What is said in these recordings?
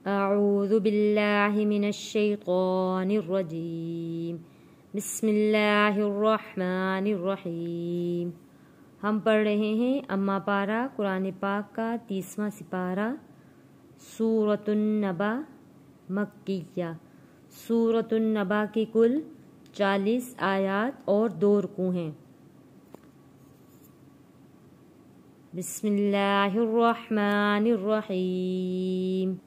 अऊज़ु बिल्लाहि मिनश्शैतानिर्रजीम। बिस्मिल्लाहिर्रहमानिर्रहीम। हम पढ़ रहे हैं अम्मा पारा कुरान पाक का 30वां सिपारा सूरतुन नबा मक्किया। सूरतुन नबा की कुल 40 आयात और 2 रुकू हैं। बिस्मिल्लाहिर्रहमानिर्रहीम।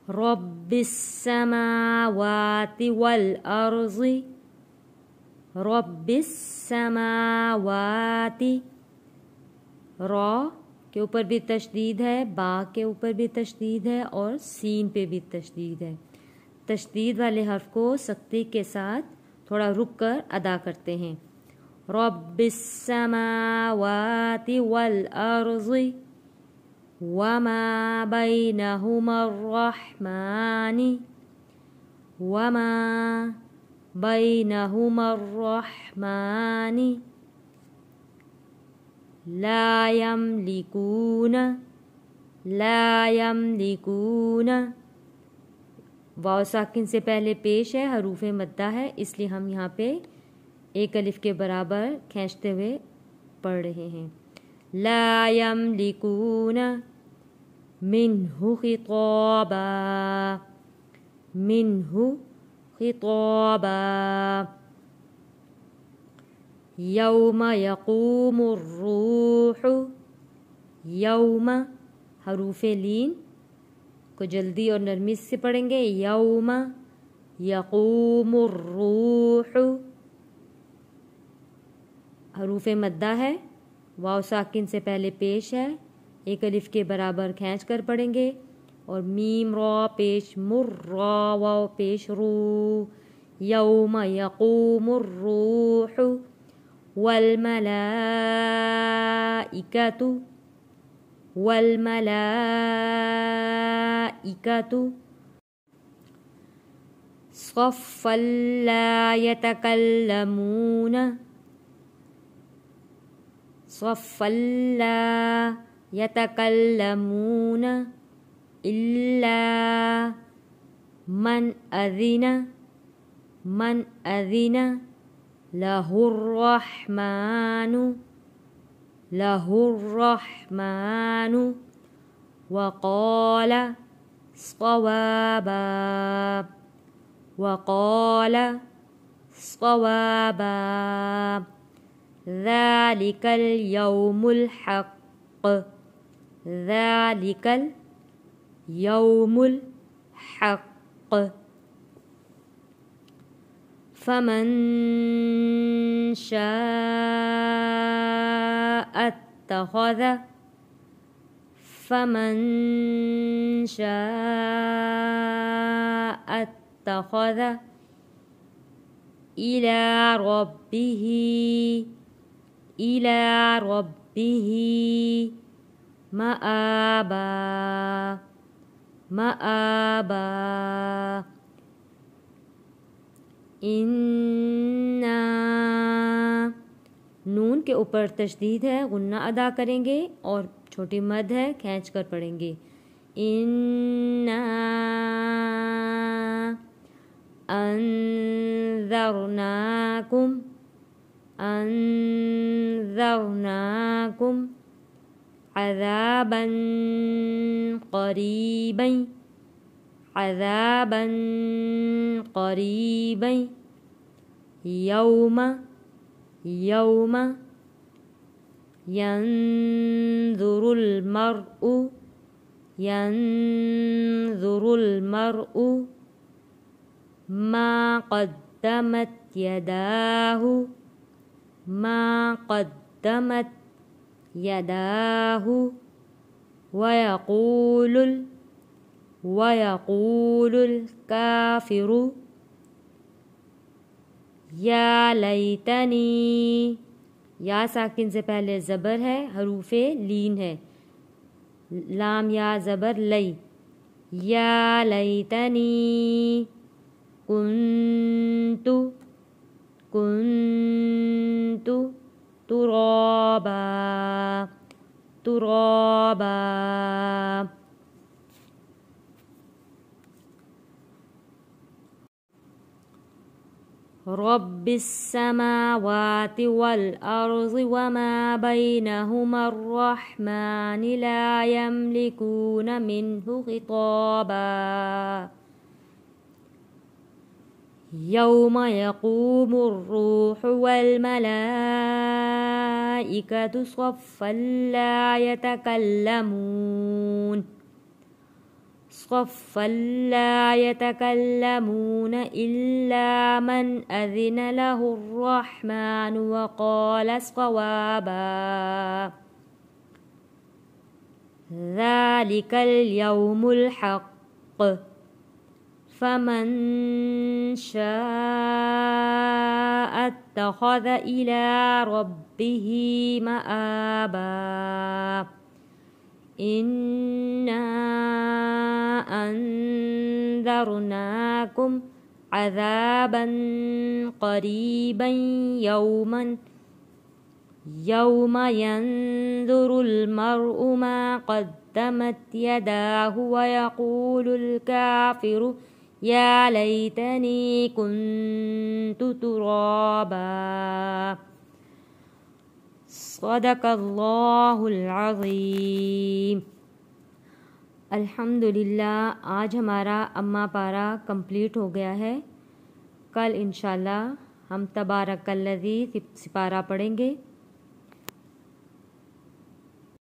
रब्बिस्समावाति वल अर्ज़ि। रब्बिस्समावाति, रॉ के ऊपर भी तशदीद है, बा के ऊपर भी तशदीद है और सीन पे भी तशदीद है। तशदीद वाले हर्फ को सख्ती के साथ थोड़ा रुक कर अदा करते हैं। रब्बिस्समावाति वल अर्ज़ि वमा बैनहुमर्रहमानि वमा बैनहुमर्रहमानि ला यमलिकून। वाव साकिन से पहले पेश है, हरूफे मद्दा है, इसलिए हम यहाँ पे एक अलिफ के बराबर खींचते हुए पढ़ रहे हैं। ला यमलिकून मिन्हु खिताबा, मिन्हु खिताबा। यौम यक़ूमुर रूह, यौम हरूफे लीन को जल्दी और नरमी से पढ़ेंगे। यौम यक़ूमुर रूह, हरूफे मद्दा है, वाव साकिन से पहले पेश है, एक अलिफ के बराबर खींच कर पढ़ेंगे। और मीम रॉ पेश मुर, रॉ वाव पेश रू। यौम यक़ूमुर रूह वल मलाइकतु, वल मलाइकतु सफ़्फ़न ला यतकल्लमून, सफ़्फ़न ला यतकल्लमून इल्ला मन अज़िन लहुर्रहमानु वक़ाल सवाबा ज़ालिकल यौमुल हक़्क़, ज़ालिकल यौमुल हक़्क़। फमन शाअ अत्तख़ज़, फमन शाअ अत्तख़ज़ इला रब्बिही मआबा। इन्ना, नून के ऊपर तशदीद है, गुन्ना अदा करेंगे और छोटी मद है, खींच कर पढ़ेंगे। इन्ना अंज़रनाकुम अज़ाबन क़रीबन यौम यंज़ुरुल मर्'उ मा क़द्दमत यदाहु वयक़ूलुल काफ़िरु या लैतनी। या साकिन से पहले ज़बर है, हरूफे लीन है, लाम या ज़बर लई। या लैतनी कुन्तु तुराबा, तुराबा। रब्बिस समावाति वल अर्ज़ि वमा बैनहुमा अर्रहमान ला यमलिकून मिन्हु खिताबा। यौम यक़ूमुर रूहु वल मलाइकतु सफ़्फ़न ला यतकल्लमून इल्ला मन अज़िन लहुर्रहमानु वक़ाल सवाबा। ज़ालिकल यौमुल हक़्क़ फमन शाअ अत्तख़ज़ इला रब्बिही मआबा। इन्ना अंज़रनाकुम अज़ाबन क़रीबन यौम यंज़ुरुल मर्'ु मा क़द्दमत यदाहु व यक़ूलुल काफ़िरु या लैतनी कुन्तु तुराबा। सदक़ल्लाहुल अज़ीम। अल्हम्दुलिल्लाह, आज हमारा अम्मा पारा कंप्लीट हो गया है। कल इंशाल्लाह हम तबारकल्लज़ी सिपारा पढ़ेंगे।